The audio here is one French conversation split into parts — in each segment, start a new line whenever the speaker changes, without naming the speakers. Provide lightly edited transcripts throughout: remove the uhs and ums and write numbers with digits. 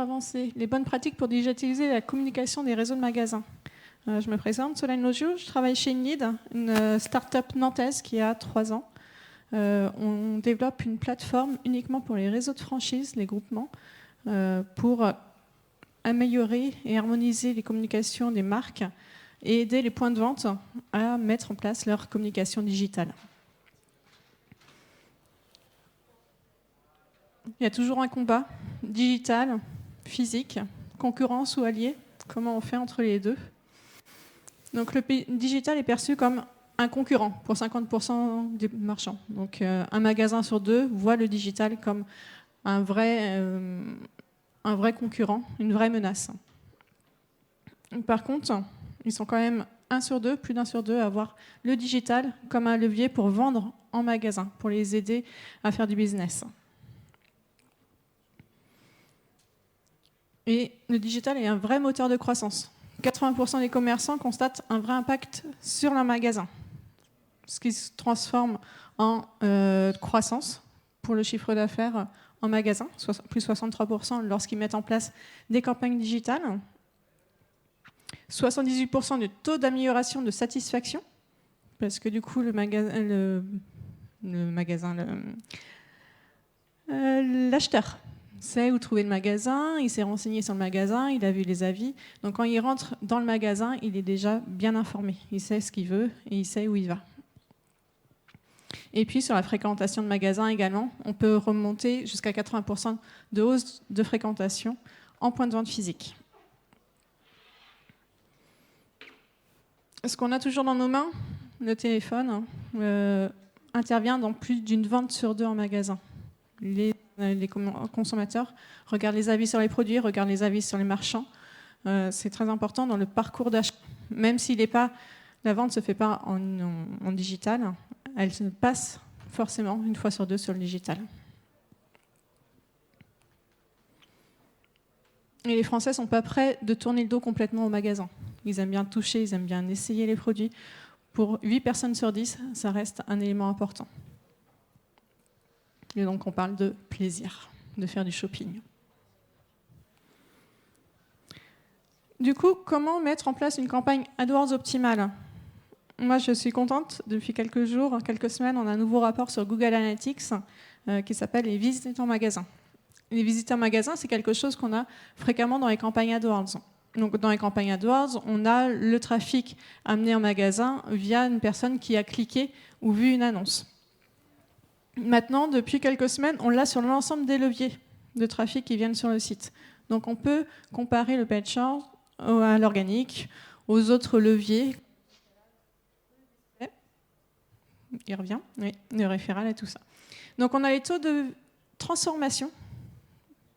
avancer. Les bonnes pratiques pour digitaliser la communication des réseaux de magasins. Je me présente, Solène Logiou, je travaille chez Inlead, une start-up nantaise qui a 3 ans. On développe une plateforme uniquement pour les réseaux de franchise, les groupements, pour améliorer et harmoniser les communications des marques et aider les points de vente à mettre en place leur communication digitale. Il y a toujours un combat digital, physique, concurrence ou allié. Comment on fait entre les deux? Donc le digital est perçu comme un concurrent pour 50% des marchands. Donc un magasin sur 2 voit le digital comme un vrai concurrent, une vraie menace. Par contre, ils sont quand même plus d'un sur deux à voir le digital comme un levier pour vendre en magasin, pour les aider à faire du business. Et le digital est un vrai moteur de croissance. 80% des commerçants constatent un vrai impact sur leur magasin, ce qui se transforme en croissance pour le chiffre d'affaires en magasin, plus 63% lorsqu'ils mettent en place des campagnes digitales. 78% de taux d'amélioration de satisfaction, parce que du coup l'acheteur sait où trouver le magasin, il s'est renseigné sur le magasin, il a vu les avis. Donc quand il rentre dans le magasin, il est déjà bien informé. Il sait ce qu'il veut et il sait où il va. Et puis sur la fréquentation de magasins également, on peut remonter jusqu'à 80% de hausse de fréquentation en point de vente physique. Ce qu'on a toujours dans nos mains, le téléphone, intervient dans plus d'une vente sur 2 en magasin. Les consommateurs regardent les avis sur les produits, regardent les avis sur les marchands. C'est très important dans le parcours d'achat. Même si la vente ne se fait pas en digital, elle se passe forcément une fois sur 2 sur le digital. Et les Français ne sont pas prêts de tourner le dos complètement au magasin. Ils aiment bien toucher, ils aiment bien essayer les produits. Pour 8 personnes sur 10, ça reste un élément important. Et donc on parle de plaisir, de faire du shopping. Du coup, comment mettre en place une campagne AdWords optimale? Moi, je suis contente. Depuis quelques semaines, on a un nouveau rapport sur Google Analytics qui s'appelle « Les visiteurs magasins ». Les visiteurs magasins, c'est quelque chose qu'on a fréquemment dans les campagnes AdWords. Donc, dans les campagnes AdWords, on a le trafic amené en magasin via une personne qui a cliqué ou vu une annonce. Maintenant, depuis quelques semaines, on l'a sur l'ensemble des leviers de trafic qui viennent sur le site. Donc, on peut comparer le paid search à l'organique, aux autres leviers. Il revient, oui, le référal et tout ça. Donc, on a les taux de transformation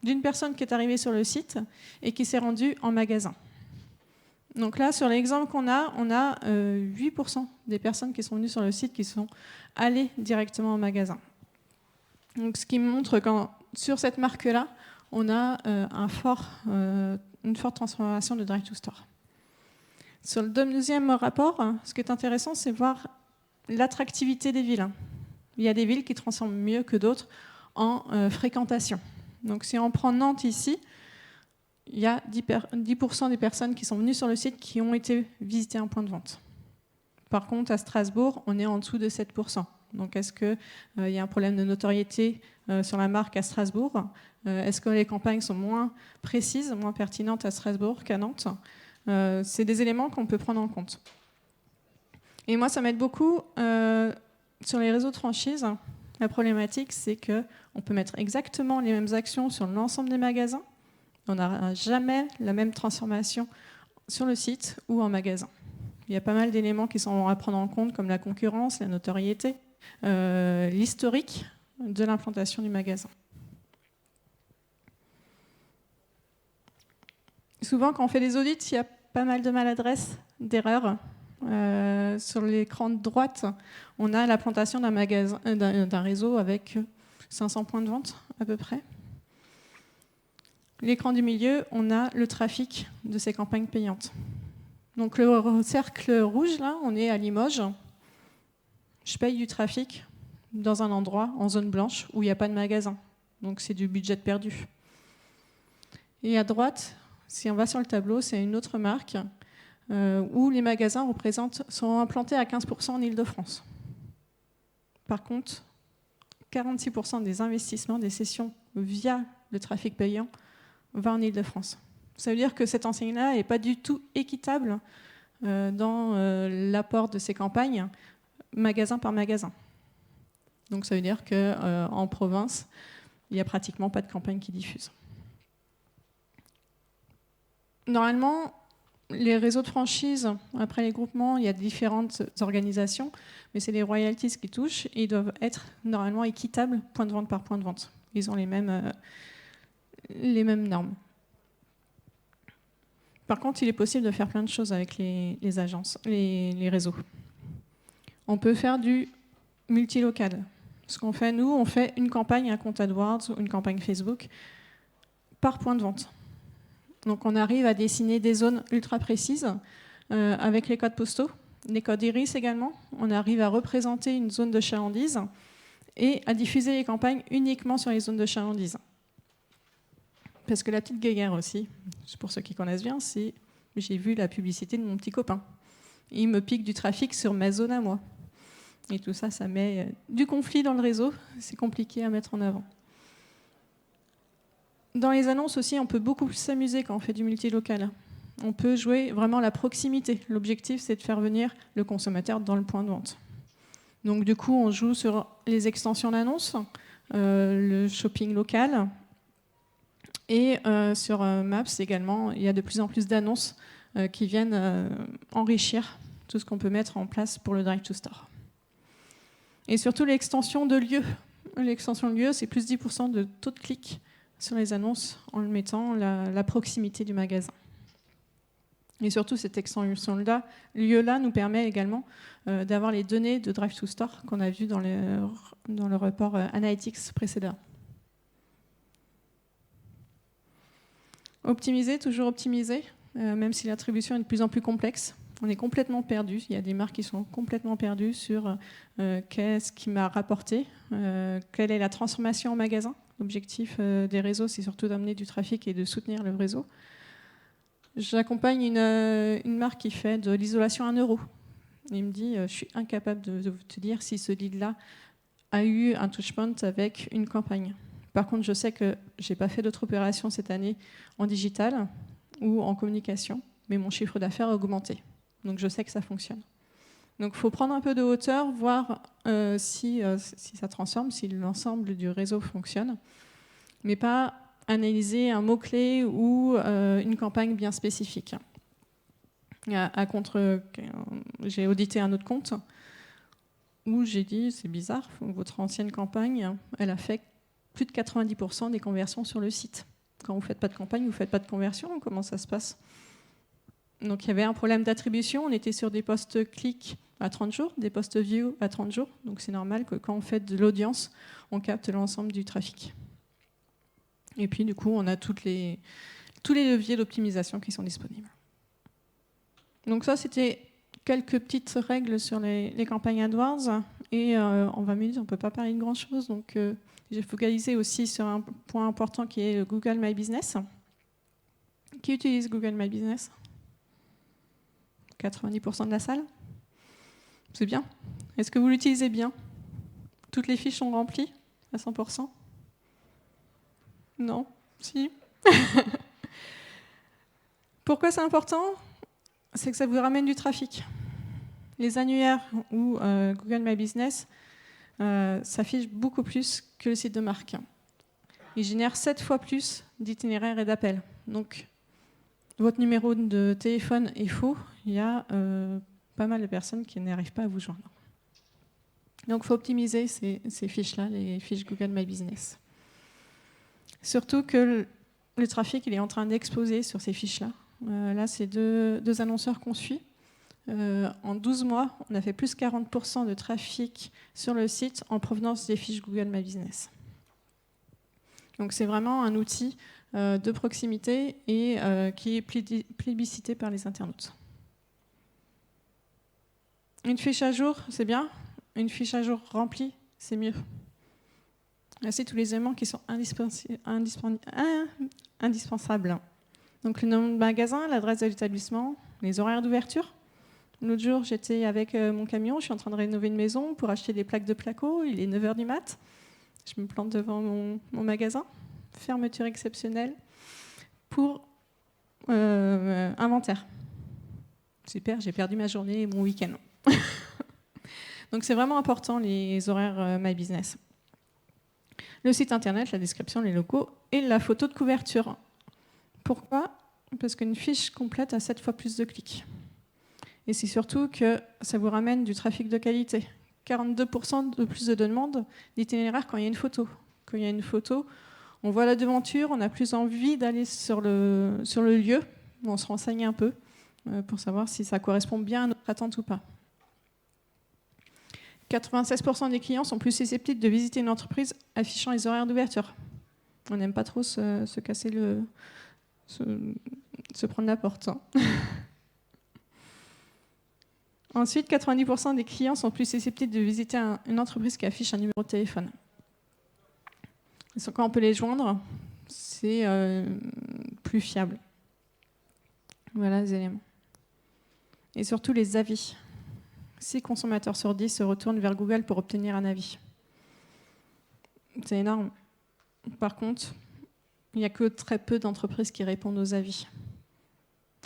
d'une personne qui est arrivée sur le site et qui s'est rendue en magasin. Donc là, sur l'exemple qu'on a, on a 8% des personnes qui sont venues sur le site qui sont allées directement en magasin. Donc, ce qui montre que sur cette marque-là, on a une forte transformation de Drive to Store. Sur le deuxième rapport, ce qui est intéressant, c'est voir l'attractivité des villes. Il y a des villes qui transforment mieux que d'autres en fréquentation. Donc si on prend Nantes ici, il y a 10% des personnes qui sont venues sur le site qui ont été visiter un point de vente. Par contre, à Strasbourg, on est en dessous de 7%. Donc est-ce qu'il y a un problème de notoriété sur la marque à Strasbourg? Est-ce que les campagnes sont moins précises, moins pertinentes à Strasbourg qu'à Nantes? C'est des éléments qu'on peut prendre en compte. Et moi, ça m'aide beaucoup sur les réseaux de franchise. La problématique, c'est qu'on peut mettre exactement les mêmes actions sur l'ensemble des magasins. On n'aura jamais la même transformation sur le site ou en magasin. Il y a pas mal d'éléments qui sont à prendre en compte, comme la concurrence, la notoriété, l'historique de l'implantation du magasin. Souvent, quand on fait des audits, il y a pas mal de maladresses, d'erreurs. Sur l'écran de droite, on a l'implantation d'un réseau avec 500 points de vente à peu près. L'écran du milieu, on a le trafic de ces campagnes payantes. Donc le cercle rouge, là, on est à Limoges. Je paye du trafic dans un endroit, en zone blanche, où il n'y a pas de magasin. Donc c'est du budget perdu. Et à droite, si on va sur le tableau, c'est une autre marque où les magasins sont implantés à 15% en Île-de-France. Par contre, 46% des investissements, des cessions via le trafic payant va en Île-de-France. Ça veut dire que cette enseigne-là n'est pas du tout équitable dans l'apport de ces campagnes, magasin par magasin. Donc ça veut dire qu'en province, il n'y a pratiquement pas de campagne qui diffuse. Normalement, les réseaux de franchise, après les groupements, il y a différentes organisations, mais c'est les royalties qui touchent et ils doivent être normalement équitables point de vente par point de vente. Ils ont les mêmes normes. Par contre, il est possible de faire plein de choses avec les agences, les réseaux. On peut faire du multilocal. Ce qu'on fait, nous, on fait une campagne, un compte AdWords ou une campagne Facebook par point de vente. Donc on arrive à dessiner des zones ultra précises avec les codes postaux, les codes iris également. On arrive à représenter une zone de chalandise et à diffuser les campagnes uniquement sur les zones de chalandise. Parce que la petite guéguerre aussi, pour ceux qui connaissent bien, c'est j'ai vu la publicité de mon petit copain. Il me pique du trafic sur ma zone à moi. Et tout ça, ça met du conflit dans le réseau. C'est compliqué à mettre en avant. Dans les annonces aussi, on peut beaucoup s'amuser quand on fait du multilocal. On peut jouer vraiment la proximité. L'objectif, c'est de faire venir le consommateur dans le point de vente. Donc du coup, on joue sur les extensions d'annonces, le shopping local. Et sur Maps également, il y a de plus en plus d'annonces qui viennent enrichir tout ce qu'on peut mettre en place pour le Drive to Store. Et surtout l'extension de lieu. L'extension de lieu, c'est plus 10% de taux de clic sur les annonces en le mettant la proximité du magasin. Et surtout, cette extension-là, lieu-là nous permet également d'avoir les données de Drive to Store qu'on a vues dans le report Analytics précédent. Optimiser, toujours optimiser, même si l'attribution est de plus en plus complexe. On est complètement perdu. Il y a des marques qui sont complètement perdues sur qu'est-ce qui m'a rapporté, quelle est la transformation en magasin. L'objectif des réseaux, c'est surtout d'amener du trafic et de soutenir le réseau. J'accompagne une marque qui fait de l'isolation à 1 €. Il me dit, je suis incapable de te dire si ce lead-là a eu un touchpoint avec une campagne. Par contre, je sais que je n'ai pas fait d'autres opérations cette année en digital ou en communication, mais mon chiffre d'affaires a augmenté. Donc je sais que ça fonctionne. Donc il faut prendre un peu de hauteur, voir si ça transforme, si l'ensemble du réseau fonctionne, mais pas analyser un mot-clé ou une campagne bien spécifique. J'ai audité un autre compte où j'ai dit, c'est bizarre, votre ancienne campagne, elle a fait plus de 90% des conversions sur le site. Quand vous ne faites pas de campagne, vous ne faites pas de conversion, comment ça se passe ? Donc il y avait un problème d'attribution, on était sur des posts clics à 30 jours, des posts view à 30 jours, donc c'est normal que quand on fait de l'audience, on capte l'ensemble du trafic. Et puis du coup, on a tous les leviers d'optimisation qui sont disponibles. Donc ça, c'était quelques petites règles sur les campagnes AdWords, et en 20 minutes, on ne peut pas parler de grand-chose, donc j'ai focalisé aussi sur un point important qui est Google My Business. Qui utilise Google My Business ? 90% de la salle ? C'est bien. Est-ce que vous l'utilisez bien ? Toutes les fiches sont remplies à 100% ? Non ? Si ? Pourquoi c'est important ? C'est que ça vous ramène du trafic. Les annuaires ou Google My Business s'affichent beaucoup plus que le site de marque. Ils génèrent 7 fois plus d'itinéraires et d'appels. Donc, votre numéro de téléphone est faux, il y a pas mal de personnes qui n'arrivent pas à vous joindre. Donc il faut optimiser ces fiches-là, les fiches Google My Business. Surtout que le trafic il est en train d'exploser sur ces fiches-là. Là, c'est deux annonceurs qu'on suit. En 12 mois, on a fait plus 40% de trafic sur le site en provenance des fiches Google My Business. Donc c'est vraiment un outil de proximité et qui est plébiscité par les internautes. Une fiche à jour, c'est bien. Une fiche à jour remplie, c'est mieux. Là, c'est tous les éléments qui sont indispensables. Donc le nom de magasin, l'adresse de l'établissement, les horaires d'ouverture. L'autre jour, j'étais avec mon camion, je suis en train de rénover une maison pour acheter des plaques de placo, il est 9h du mat', je me plante devant mon magasin, fermeture exceptionnelle pour inventaire. Super, j'ai perdu ma journée et mon week-end. Donc c'est vraiment important les horaires My Business. Le site internet, la description, les locaux et la photo de couverture. Pourquoi ? Parce qu'une fiche complète a 7 fois plus de clics. Et c'est surtout que ça vous ramène du trafic de qualité. 42% de plus de demandes d'itinéraire quand il y a une photo. Quand il y a une photo, on voit la devanture, on a plus envie d'aller sur le lieu, on se renseigne un peu pour savoir si ça correspond bien à notre attente ou pas. 96% des clients sont plus susceptibles de visiter une entreprise affichant les horaires d'ouverture. On n'aime pas trop se casser se prendre la porte. Hein. Ensuite, 90% des clients sont plus susceptibles de visiter une entreprise qui affiche un numéro de téléphone. Quand on peut les joindre, c'est plus fiable. Voilà les éléments. Et surtout les avis. 6 consommateurs sur 10 se retournent vers Google pour obtenir un avis. C'est énorme. Par contre, il n'y a que très peu d'entreprises qui répondent aux avis.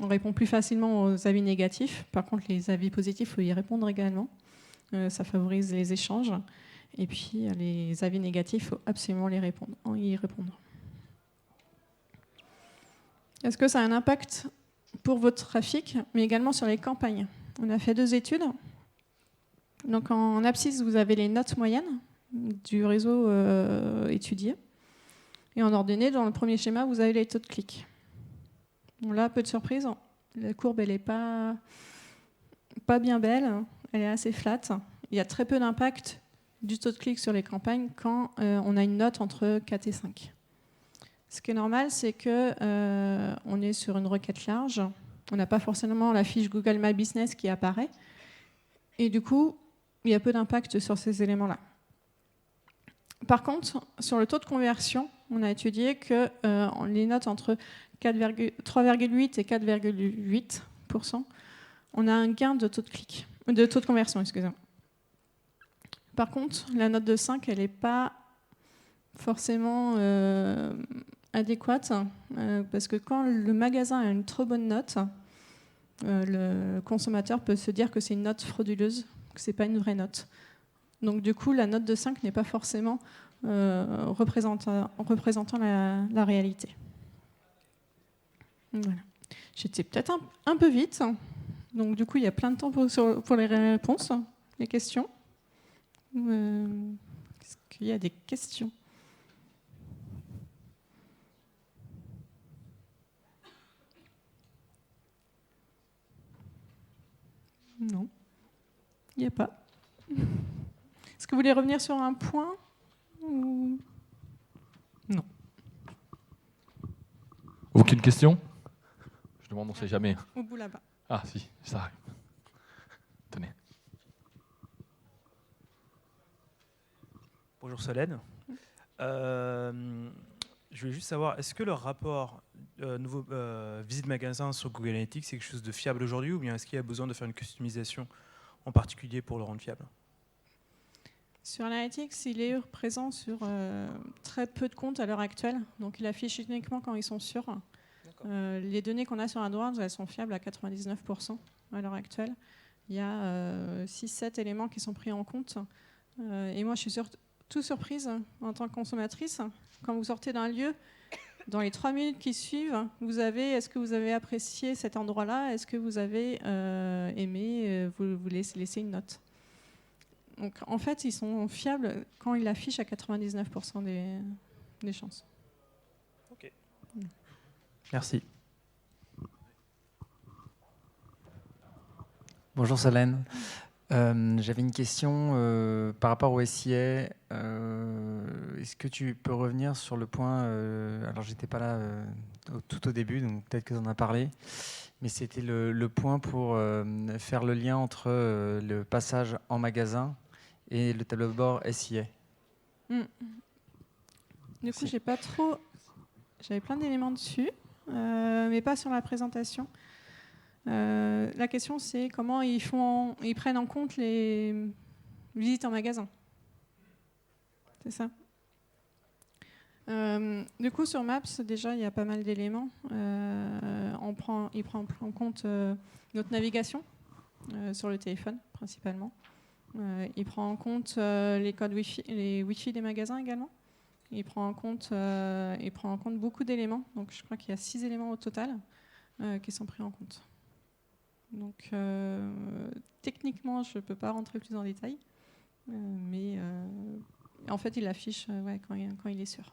On répond plus facilement aux avis négatifs. Par contre, les avis positifs, il faut y répondre également. Ça favorise les échanges. Et puis, les avis négatifs, il faut absolument y répondre. Est-ce que ça a un impact pour votre trafic, mais également sur les campagnes ? On a fait 2 études. Donc, en abscisse, vous avez les notes moyennes du réseau étudié. Et en ordonnée, dans le premier schéma, vous avez les taux de clic. Bon, là, peu de surprise, la courbe, elle n'est pas bien belle, elle est assez flat. Il y a très peu d'impact du taux de clic sur les campagnes quand on a une note entre 4 et 5. Ce qui est normal, c'est qu'on est sur une requête large, on n'a pas forcément la fiche Google My Business qui apparaît, et du coup, il y a peu d'impact sur ces éléments-là. Par contre, sur le taux de conversion, on a étudié que les notes entre 3,8 et 4,8%, on a un gain de taux de conversion, excusez-moi. Par contre, la note de 5, elle n'est pas forcément adéquate, parce que quand le magasin a une trop bonne note, le consommateur peut se dire que c'est une note frauduleuse, que ce n'est pas une vraie note. Donc du coup, la note de 5 n'est pas forcément représentant la réalité. Voilà. J'étais peut-être un peu vite, donc du coup, il y a plein de temps pour les réponses, les questions. Est-ce qu'il y a des questions ? Non, il n'y a pas. Est-ce que vous voulez revenir sur un point ou... Non.
Aucune question ? Je demande, on ne sait jamais.
Au bout là-bas.
Ah si, ça arrive. Tenez.
Bonjour Solène. Je voulais juste savoir, est-ce que le rapport nouveau visite magasin sur Google Analytics c'est quelque chose de fiable aujourd'hui, ou bien est-ce qu'il y a besoin de faire une customisation en particulier pour le rendre fiable ?
Sur Analytics, il est présent sur très peu de comptes à l'heure actuelle, donc il affiche uniquement quand ils sont sûrs. Les données qu'on a sur AdWords, elles sont fiables à 99% à l'heure actuelle. Il y a 6-7 éléments qui sont pris en compte. Et moi, je suis surtout surprise en tant que consommatrice. Quand vous sortez d'un lieu, dans les 3 minutes qui suivent, est-ce que vous avez apprécié cet endroit-là ? Est-ce que vous avez aimé vous laisser une note ? Donc, en fait, ils sont fiables quand ils affichent à 99% des chances.
Ok. Merci.
Bonjour Solène. J'avais une question par rapport au SIA. Est-ce que tu peux revenir sur le point alors j'étais pas là tout au début, donc peut-être que tu en as parlé, mais c'était le point pour faire le lien entre le passage en magasin et le tableau de bord SIA.
Du coup, j'ai pas trop J'avais plein d'éléments dessus, mais pas sur la présentation. La question, c'est comment ils prennent en compte les visites en magasin. C'est ça. Du coup, sur Maps, déjà, il y a pas mal d'éléments. Il prend en compte notre navigation sur le téléphone, principalement. Il prend en compte les codes Wi-Fi, les Wi-Fi des magasins également. Il prend en compte beaucoup d'éléments. Donc, je crois qu'il y a 6 éléments au total qui sont pris en compte. Donc, techniquement, je ne peux pas rentrer plus en détail. Mais en fait, il l'affiche quand il est sûr.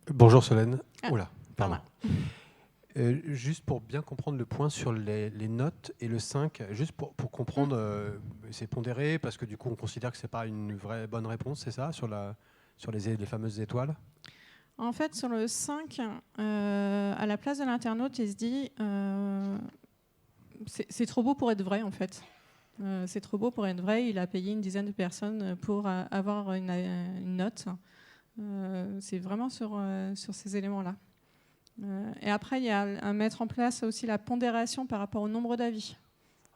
Bonjour Solène.
Ah,
Oula, pardon.
pardon.
Juste pour bien comprendre le point sur les notes et le 5, juste pour comprendre, c'est pondéré parce que du coup on considère que ce n'est pas une vraie bonne réponse, c'est ça, sur les fameuses étoiles?
En fait, sur le 5, à la place de l'internaute, il se dit c'est trop beau pour être vrai, en fait. C'est trop beau pour être vrai. Il a payé une dizaine de personnes pour avoir une note. C'est vraiment sur ces éléments-là. Et après, il y a à mettre en place aussi la pondération par rapport au nombre d'avis.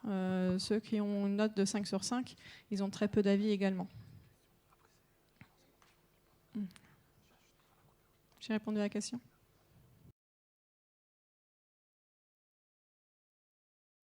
Ceux qui ont une note de 5 sur 5, ils ont très peu d'avis également. J'ai répondu à la question.